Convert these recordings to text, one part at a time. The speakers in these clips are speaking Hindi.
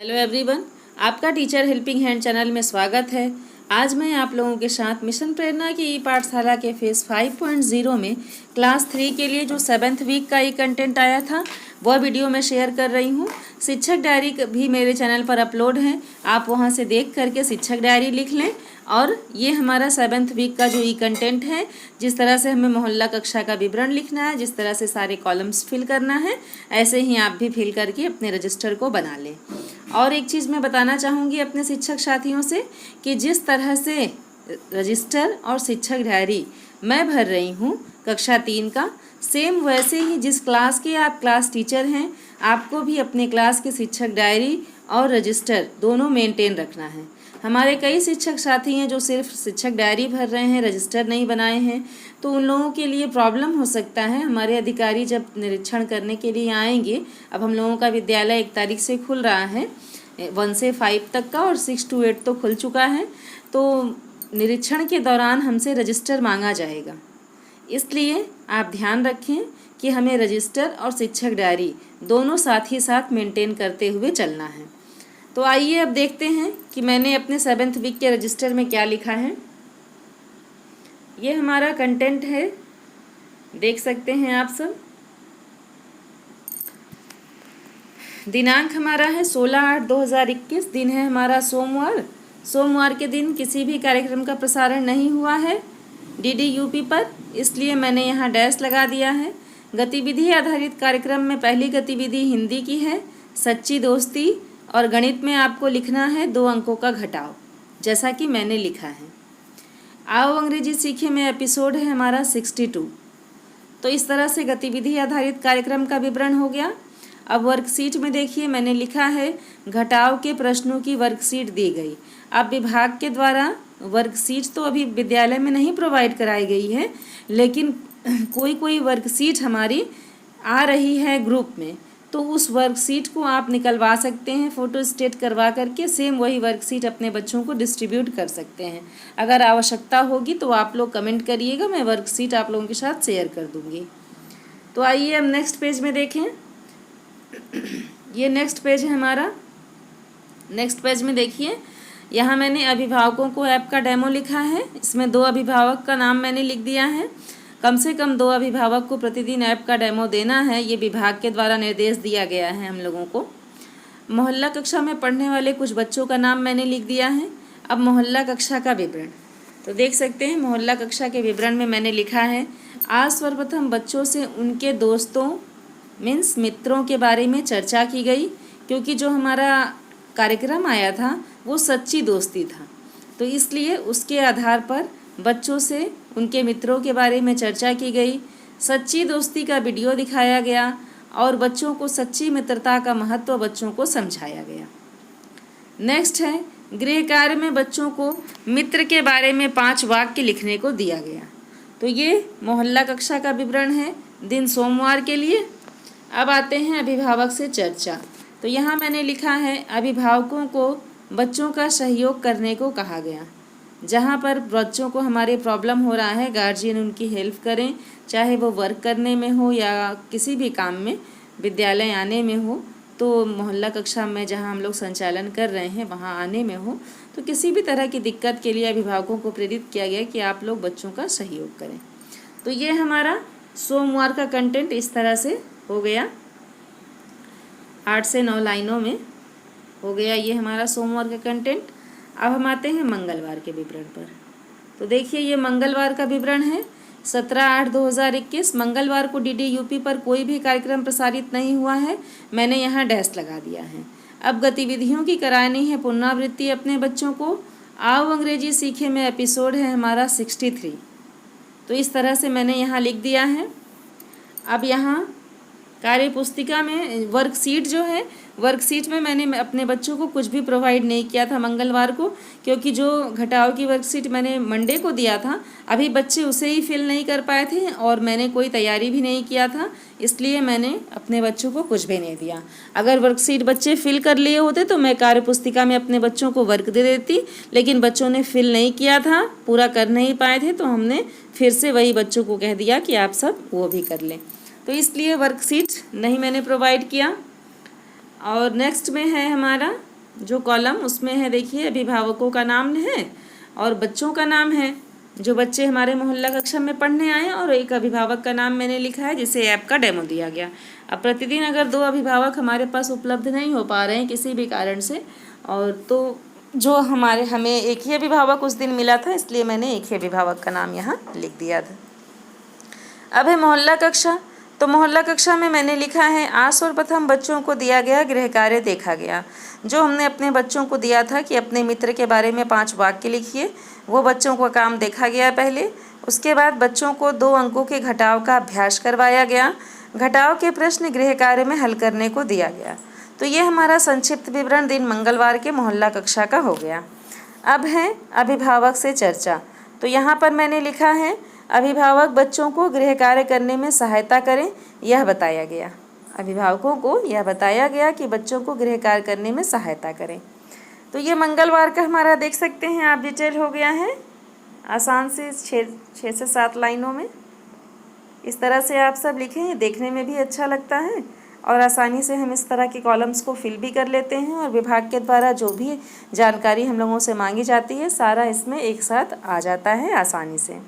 हेलो एवरीवन, आपका टीचर हेल्पिंग हैंड चैनल में स्वागत है। आज मैं आप लोगों के साथ मिशन प्रेरणा की ई पाठशाला के फेज़ 5.0 में क्लास 3 के लिए जो 7th वीक का ई कंटेंट आया था वह वीडियो मैं शेयर कर रही हूँ। शिक्षक डायरी भी मेरे चैनल पर अपलोड है, आप वहाँ से देख करके शिक्षक डायरी लिख लें। और ये हमारा 7th वीक का जो ई कंटेंट है, जिस तरह से हमें मोहल्ला कक्षा का विवरण लिखना है, जिस तरह से सारे कॉलम्स फिल करना है, ऐसे ही आप भी फिल करके अपने रजिस्टर को बना लें। और एक चीज़ मैं बताना चाहूँगी अपने शिक्षक साथियों से कि जिस तरह से रजिस्टर और शिक्षक डायरी मैं भर रही हूँ कक्षा 3 का, सेम वैसे ही जिस क्लास के आप क्लास टीचर हैं, आपको भी अपने क्लास के शिक्षक डायरी और रजिस्टर दोनों मेंटेन रखना है। हमारे कई शिक्षक साथी हैं जो सिर्फ शिक्षक डायरी भर रहे हैं, रजिस्टर नहीं बनाए हैं, तो उन लोगों के लिए प्रॉब्लम हो सकता है। हमारे अधिकारी जब निरीक्षण करने के लिए आएंगे, अब हम लोगों का विद्यालय 1 तारीख से खुल रहा है, 1 से 5 तक का, और 6 to 8 तो खुल चुका है, तो निरीक्षण के दौरान हमसे रजिस्टर मांगा जाएगा। इसलिए आप ध्यान रखें कि हमें रजिस्टर और शिक्षक डायरी दोनों साथ ही साथ मेंटेन करते हुए चलना है। तो आइए अब देखते हैं कि मैंने अपने 7th वीक के रजिस्टर में क्या लिखा है। ये हमारा कंटेंट है, देख सकते हैं आप सब। दिनांक हमारा है 16/8/2021, दिन है हमारा सोमवार। सोमवार के दिन किसी भी कार्यक्रम का प्रसारण नहीं हुआ है DDUP पर, इसलिए मैंने यहाँ डैश लगा दिया है। गतिविधि आधारित कार्यक्रम में पहली गतिविधि हिंदी की है, सच्ची दोस्ती, और गणित में आपको लिखना है 2 अंकों का घटाव, जैसा कि मैंने लिखा है। आओ अंग्रेजी सीखे में एपिसोड है हमारा 62। तो इस तरह से गतिविधि आधारित कार्यक्रम का विवरण हो गया। अब वर्कशीट में देखिए, मैंने लिखा है घटाव के प्रश्नों की वर्कशीट दी गई। अब विभाग के द्वारा वर्कशीट तो अभी विद्यालय में नहीं प्रोवाइड कराई गई है, लेकिन कोई वर्कशीट हमारी आ रही है ग्रुप में, तो उस वर्कशीट को आप निकलवा सकते हैं फ़ोटो स्टेट करवा करके। सेम वही वर्कशीट अपने बच्चों को डिस्ट्रीब्यूट कर सकते हैं। अगर आवश्यकता होगी तो आप लोग कमेंट करिएगा, मैं वर्कशीट आप लोगों के साथ शेयर कर दूँगी। तो आइए अब नेक्स्ट पेज में देखें। ये नेक्स्ट पेज है हमारा। नेक्स्ट पेज में देखिए, यहाँ मैंने अभिभावकों को ऐप का डेमो लिखा है। इसमें 2 अभिभावक का नाम मैंने लिख दिया है। कम से कम 2 अभिभावक को प्रतिदिन ऐप का डेमो देना है, ये विभाग के द्वारा निर्देश दिया गया है हम लोगों को। मोहल्ला कक्षा में पढ़ने वाले कुछ बच्चों का नाम मैंने लिख दिया है। अब मोहल्ला कक्षा का विवरण, तो देख सकते हैं मोहल्ला कक्षा के विवरण में मैंने लिखा है, आज सर्वप्रथम बच्चों से उनके दोस्तों मीन्स मित्रों के बारे में चर्चा की गई, क्योंकि जो हमारा कार्यक्रम आया था वो सच्ची दोस्ती था, तो इसलिए उसके आधार पर बच्चों से उनके मित्रों के बारे में चर्चा की गई। सच्ची दोस्ती का वीडियो दिखाया गया और बच्चों को सच्ची मित्रता का महत्व बच्चों को समझाया गया। नेक्स्ट है, गृह कार्य में बच्चों को मित्र के बारे में 5 वाक्य लिखने को दिया गया। तो ये मोहल्ला कक्षा का विवरण है, दिन सोमवार के लिए। अब आते हैं अभिभावक से चर्चा। तो यहाँ मैंने लिखा है, अभिभावकों को बच्चों का सहयोग करने को कहा गया। जहाँ पर बच्चों को हमारे प्रॉब्लम हो रहा है, गार्जियन उनकी हेल्प करें, चाहे वो वर्क करने में हो या किसी भी काम में, विद्यालय आने में हो, तो मोहल्ला कक्षा में जहाँ हम लोग संचालन कर रहे हैं वहाँ आने में हो, तो किसी भी तरह की दिक्कत के लिए अभिभावकों को प्रेरित किया गया कि आप लोग बच्चों का सहयोग करें। तो ये हमारा सोमवार का कंटेंट इस तरह से हो गया, 8 से 9 लाइनों में हो गया ये हमारा सोमवार का कंटेंट। अब हम आते हैं मंगलवार के विवरण पर। तो देखिए, ये मंगलवार का विवरण है, 17/8/2021। मंगलवार को DDUP पर कोई भी कार्यक्रम प्रसारित नहीं हुआ है, मैंने यहाँ डैश लगा दिया है। अब गतिविधियों की करानी है पुनरावृत्ति अपने बच्चों को। आओ अंग्रेजी सीखे में एपिसोड है हमारा 63। तो इस तरह से मैंने यहाँ लिख दिया है। अब यहाँ कार्य पुस्तिका में वर्कशीट जो है, वर्कशीट में मैंने अपने बच्चों को कुछ भी प्रोवाइड नहीं किया था मंगलवार को, क्योंकि जो घटाव की वर्कशीट मैंने मंडे को दिया था, अभी बच्चे उसे ही फिल नहीं कर पाए थे और मैंने कोई तैयारी भी नहीं किया था, इसलिए मैंने अपने बच्चों को कुछ भी नहीं दिया। अगर वर्कशीट बच्चे फिल कर लिए होते तो मैं कार्य पुस्तिका में अपने बच्चों को वर्क दे देती, लेकिन बच्चों ने फिल नहीं किया था, पूरा कर नहीं पाए थे, तो हमने फिर से वही बच्चों को कह दिया कि आप सब वो भी कर लें, तो इसलिए वर्कशीट नहीं मैंने प्रोवाइड किया। और नेक्स्ट में है हमारा जो कॉलम उसमें है देखिए अभिभावकों का नाम है और बच्चों का नाम है, जो बच्चे हमारे मोहल्ला कक्षा में पढ़ने आए हैं, और एक अभिभावक का नाम मैंने लिखा है जिसे ऐप का डेमो दिया गया। अब प्रतिदिन अगर 2 अभिभावक हमारे पास उपलब्ध नहीं हो पा रहे हैं किसी भी कारण से, और तो जो हमें एक ही अभिभावक उस दिन मिला था, इसलिए मैंने एक ही अभिभावक का नाम यहाँ लिख दिया था। अब है मोहल्ला कक्षा। तो मोहल्ला कक्षा में मैंने लिखा है आज सर्वप्रथम बच्चों को दिया गया गृह कार्य देखा गया। जो हमने अपने बच्चों को दिया था कि अपने मित्र के बारे में 5 वाक्य लिखिए, वो बच्चों का काम देखा गया पहले। उसके बाद बच्चों को 2 अंकों के घटाव का अभ्यास करवाया गया। घटाव के प्रश्न गृह कार्य में हल करने को दिया गया। तो ये हमारा संक्षिप्त विवरण दिन मंगलवार के मोहल्ला कक्षा का हो गया। अब है अभिभावक से चर्चा। तो यहाँ पर मैंने लिखा है अभिभावक बच्चों को गृह कार्य करने में सहायता करें, यह बताया गया। अभिभावकों को यह बताया गया कि बच्चों को गृह कार्य करने में सहायता करें। तो ये मंगलवार का हमारा देख सकते हैं आप डिटेल हो गया है, आसान से 6 से 7 लाइनों में। इस तरह से आप सब लिखें, ये देखने में भी अच्छा लगता है और आसानी से हम इस तरह के कॉलम्स को फिल भी कर लेते हैं, और विभाग के द्वारा जो भी जानकारी हम लोगों से मांगी जाती है सारा इसमें एक साथ आ जाता है आसानी से।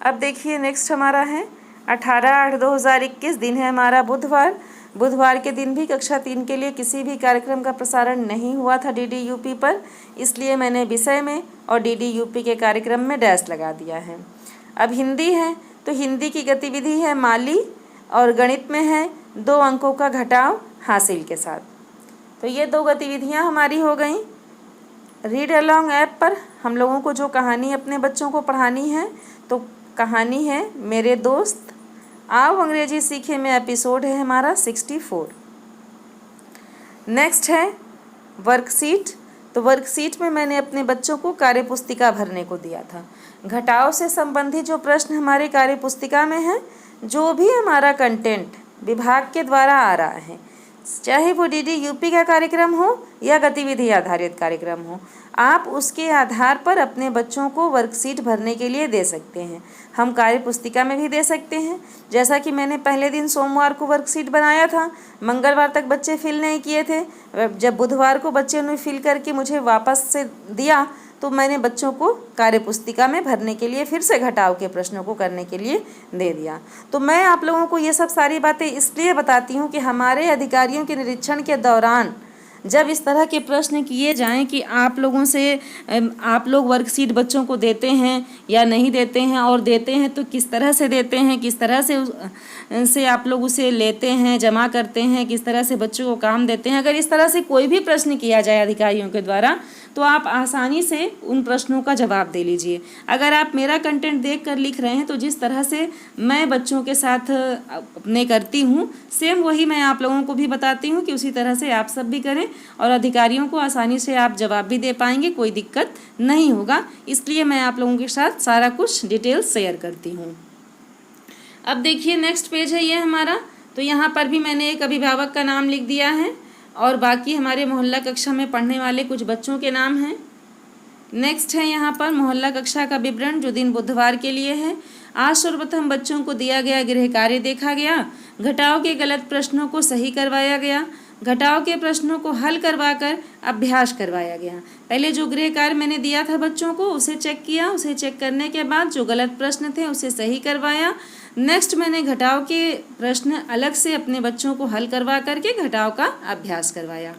अब देखिए नेक्स्ट हमारा है 18/8/2021, दिन है हमारा बुधवार। बुधवार के दिन भी कक्षा 3 के लिए किसी भी कार्यक्रम का प्रसारण नहीं हुआ था DDUP पर, इसलिए मैंने विषय में और DDUP के कार्यक्रम में डैश लगा दिया है। अब हिंदी है, तो हिंदी की गतिविधि है माली, और गणित में है 2 अंकों का घटाव हासिल के साथ। तो ये 2 गतिविधियाँ हमारी हो गई। रीड अलॉन्ग ऐप पर हम लोगों को जो कहानी अपने बच्चों को पढ़ानी है, तो कहानी है मेरे दोस्त आओ अंग्रेजी सीखे में, एपिसोड है हमारा 64। नेक्स्ट है वर्कशीट। तो वर्कशीट में मैंने अपने बच्चों को कार्यपुस्तिका भरने को दिया था। घटाव से संबंधित जो प्रश्न हमारे कार्यपुस्तिका में है, जो भी हमारा कंटेंट विभाग के द्वारा आ रहा है, चाहे वो DDUP का कार्यक्रम हो या गतिविधि आधारित कार्यक्रम हो, आप उसके आधार पर अपने बच्चों को वर्कशीट भरने के लिए दे सकते हैं। हम कार्यपुस्तिका में भी दे सकते हैं, जैसा कि मैंने पहले दिन सोमवार को वर्कशीट बनाया था, मंगलवार तक बच्चे फिल नहीं किए थे। जब बुधवार को बच्चे ने फिल करके मुझे वापस से दिया, तो मैंने बच्चों को कार्यपुस्तिका में भरने के लिए फिर से घटाव के प्रश्नों को करने के लिए दे दिया। तो मैं आप लोगों को ये सब सारी बातें इसलिए बताती हूँ कि हमारे अधिकारियों के निरीक्षण के दौरान जब इस तरह के प्रश्न किए जाएं कि आप लोग वर्कशीट बच्चों को देते हैं या नहीं देते हैं, और देते हैं तो किस तरह से देते हैं, किस तरह से आप लोग उसे लेते हैं, जमा करते हैं, किस तरह से बच्चों को काम देते हैं। अगर इस तरह से कोई भी प्रश्न किया जाए अधिकारियों के द्वारा, तो आप आसानी से उन प्रश्नों का जवाब दे लीजिए। अगर आप मेरा कंटेंट देख कर लिख रहे हैं, तो जिस तरह से मैं बच्चों के साथ अपने करती हूँ, सेम वही मैं आप लोगों को भी बताती हूँ कि उसी तरह से आप सब भी करें, और अधिकारियों को आसानी से आप जवाब भी दे पाएंगे, कोई दिक्कत नहीं होगा। इसलिए मैं आप लोगों के साथ सारा कुछ डिटेल्स शेयर करती हूँ। अब देखिए नेक्स्ट पेज है ये हमारा। तो यहाँ पर भी मैंने एक अभिभावक का नाम लिख दिया है, और बाकी हमारे मोहल्ला कक्षा में पढ़ने वाले कुछ बच्चों के नाम हैं। नेक्स्ट है यहाँ पर मोहल्ला कक्षा का विवरण, जो दिन बुधवार के लिए है। आज सर्वप्रथम बच्चों को दिया गया गृह कार्य देखा गया। घटाव के गलत प्रश्नों को सही करवाया गया। घटाव के प्रश्नों को हल करवाकर अभ्यास करवाया गया। पहले जो गृह कार्य मैंने दिया था बच्चों को, उसे चेक किया। उसे चेक करने के बाद जो गलत प्रश्न थे उसे सही करवाया। नेक्स्ट मैंने घटाव के प्रश्न अलग से अपने बच्चों को हल करवा करके घटाव का अभ्यास करवाया।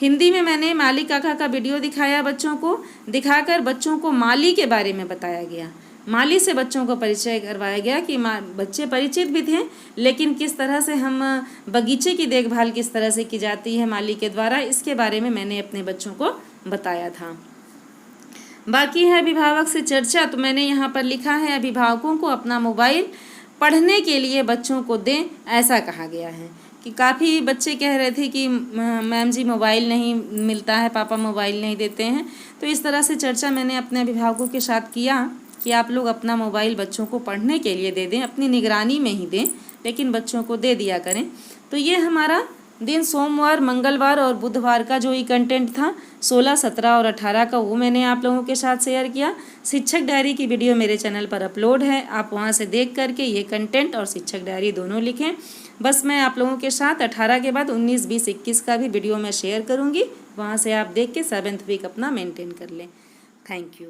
हिंदी में मैंने माली काका का वीडियो दिखाया बच्चों को, दिखाकर बच्चों को माली के बारे में बताया गया। माली से बच्चों को परिचय करवाया गया कि बच्चे परिचित भी थे, लेकिन किस तरह से हम बगीचे की देखभाल किस तरह से की जाती है माली के द्वारा, इसके बारे में मैंने अपने बच्चों को बताया था। बाकी है अभिभावक से चर्चा। तो मैंने यहाँ पर लिखा है अभिभावकों को अपना मोबाइल पढ़ने के लिए बच्चों को दें, ऐसा कहा गया है। कि काफ़ी बच्चे कह रहे थे कि मैम जी मोबाइल नहीं मिलता है, पापा मोबाइल नहीं देते हैं। तो इस तरह से चर्चा मैंने अपने अभिभावकों के साथ किया कि आप लोग अपना मोबाइल बच्चों को पढ़ने के लिए दे दें, अपनी निगरानी में ही दें, लेकिन बच्चों को दे दिया करें। तो ये हमारा दिन सोमवार, मंगलवार और बुधवार का जो ये कंटेंट था 16, 17 और 18 का, वो मैंने आप लोगों के साथ शेयर किया। शिक्षक डायरी की वीडियो मेरे चैनल पर अपलोड है, आप वहां से देख करके ये कंटेंट और शिक्षक डायरी दोनों लिखें। बस मैं आप लोगों के साथ 18 के बाद 19, 20, 21 का भी वीडियो मैं शेयर करूँगी, वहाँ से आप देख के 7th वीक अपना मेंटेन कर लें। Thank you.